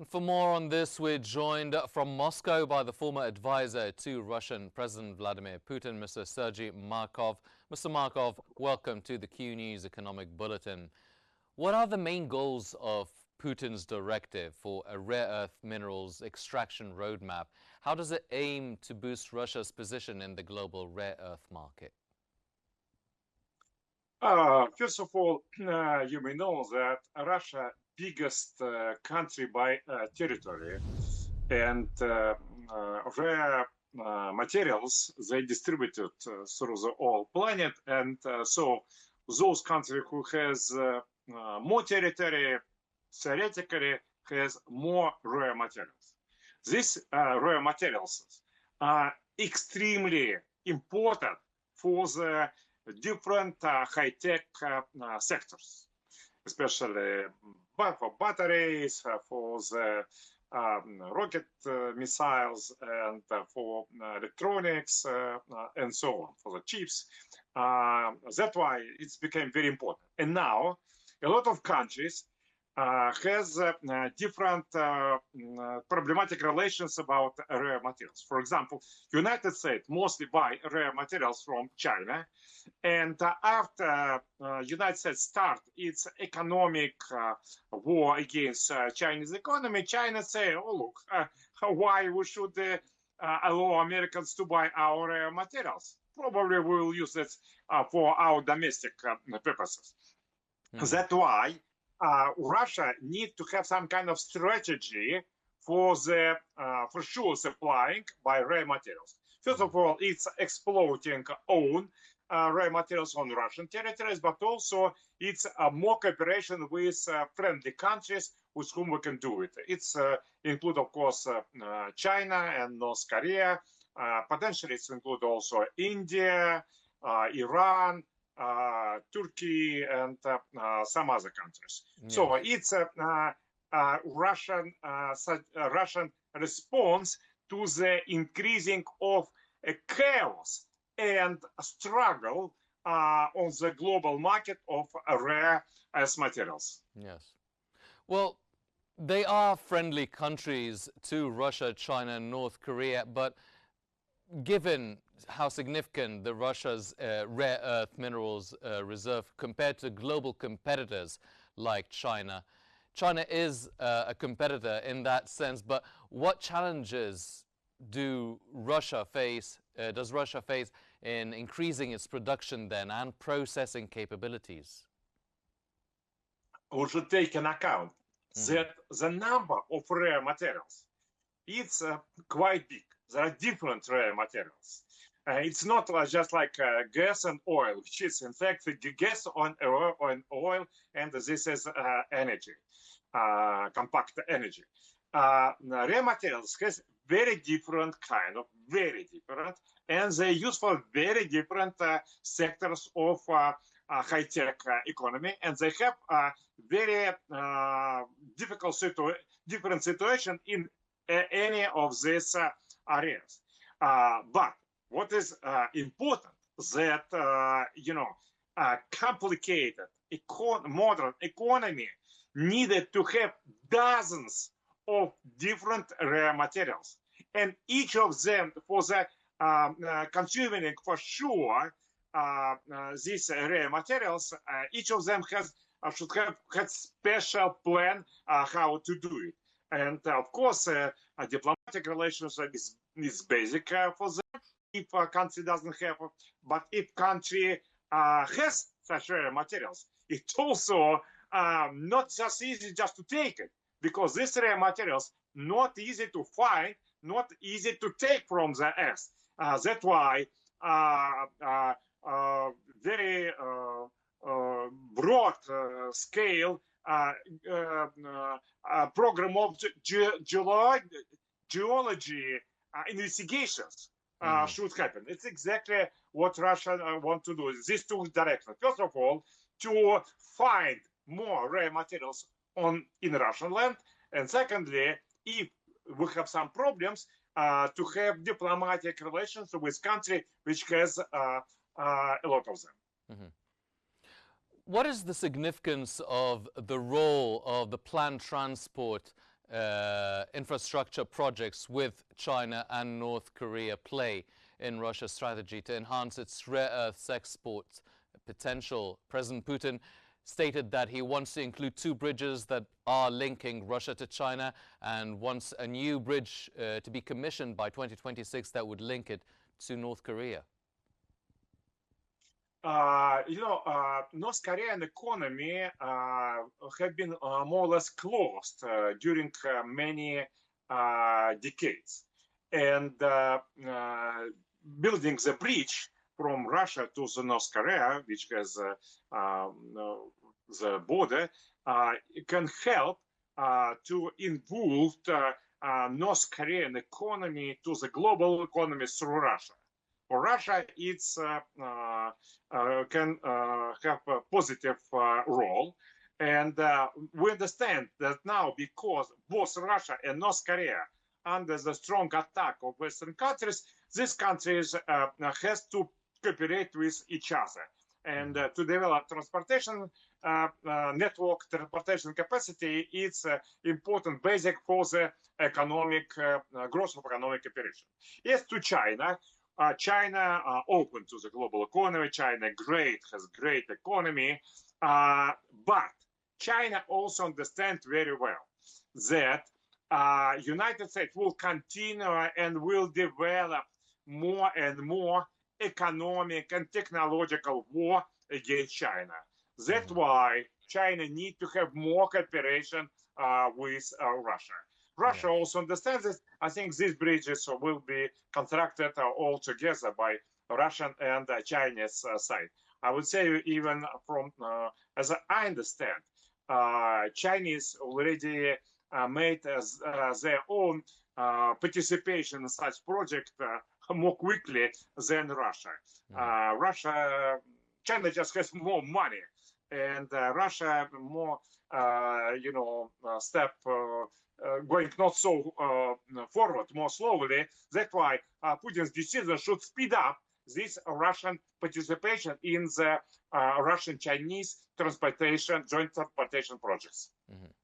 For more on this, we're joined from Moscow by the former advisor to Russian President Vladimir Putin, Mr. Sergei Markov. Mr. Markov, welcome to the Q News Economic Bulletin. What are the main goals of Putin's directive for a rare earth minerals extraction roadmap? How does it aim to boost Russia's position in the global rare earth market? First of all, you may know that Russia biggest country by territory, and rare materials they distributed through the whole planet, and so those countries who has more territory theoretically has more rare materials. These rare materials are extremely important for the different high-tech sectors, especially for batteries, for the rocket missiles, and for electronics, and so on, for the chips. That's why it's became very important. And now, a lot of countries has different problematic relations about rare materials. For example, United States mostly buy rare materials from China, and after United States start its economic war against Chinese economy, China say, "Oh look, why we should allow Americans to buy our rare materials? Probably we will use it for our domestic purposes." That's why Russia needs to have some kind of strategy for the for sure supplying by rare materials. First of all, it's exploiting own rare materials on Russian territories, but also it's more cooperation with friendly countries with whom we can do it. It's include, of course, China and North Korea. Potentially, it's include also India, Iran, Turkey, and some other countries. Yes. So it's Russian response to the increasing of chaos and struggle on the global market of rare earth materials. Yes. Well, they are friendly countries to Russia, China, and North Korea, but given how significant the Russia's rare earth minerals reserve compared to global competitors like China, China is a competitor in that sense, but what challenges does Russia face in increasing its production then and processing capabilities? We should take into account that the number of rare materials it's quite big. There are different rare materials. It's not just like gas and oil, which is in fact gas on oil, and this is energy, compact energy. Rare materials has very different and they use for very different sectors of high-tech economy, and they have very different situation in any of these areas. But what is important that complicated modern economy needed to have dozens of different rare materials, and each of them for the consuming for sure these rare materials. Each of them should have special plan how to do it, and of course diplomatic relations is basic for them. If a country doesn't have, but if country has such rare materials, it's also not just easy just to take it, because these rare materials not easy to find, not easy to take from the earth. That's why very broad scale program of geology investigations should happen. It's exactly what Russia want to do. These two directions. First of all, to find more rare materials in Russian land, and secondly, if we have some problems, to have diplomatic relations with country which has a lot of them. Mm-hmm. What is the significance of the role of the planned transport infrastructure projects with China and North Korea play in Russia's strategy to enhance its rare earths export potential? President Putin stated that he wants to include 2 bridges that are linking Russia to China and wants a new bridge to be commissioned by 2026 that would link it to North Korea. North Korean economy have been more or less closed during many decades, and building the bridge from Russia to the North Korea, which has the border, can help to involve North Korean economy to the global economy through Russia. For Russia, it's can have a positive role, and we understand that now, because both Russia and North Korea under the strong attack of Western countries, these countries has to cooperate with each other and to develop transportation network. Transportation capacity is important basic for the economic growth of economic cooperation. Yes, to China. China open to the global economy. China has great economy, but China also understands very well that United States will continue and will develop more and more economic and technological war against China. That's why China needs to have more cooperation with Russia. Russia also understands this. I think these bridges will be constructed all together by Russian and Chinese side. I would say even from, as I understand, Chinese already made their own participation in such project more quickly than Russia. China just has more money, and Russia more, step going not so forward, more slowly. That's why Putin's decision should speed up this Russian participation in the Russian-Chinese joint transportation projects.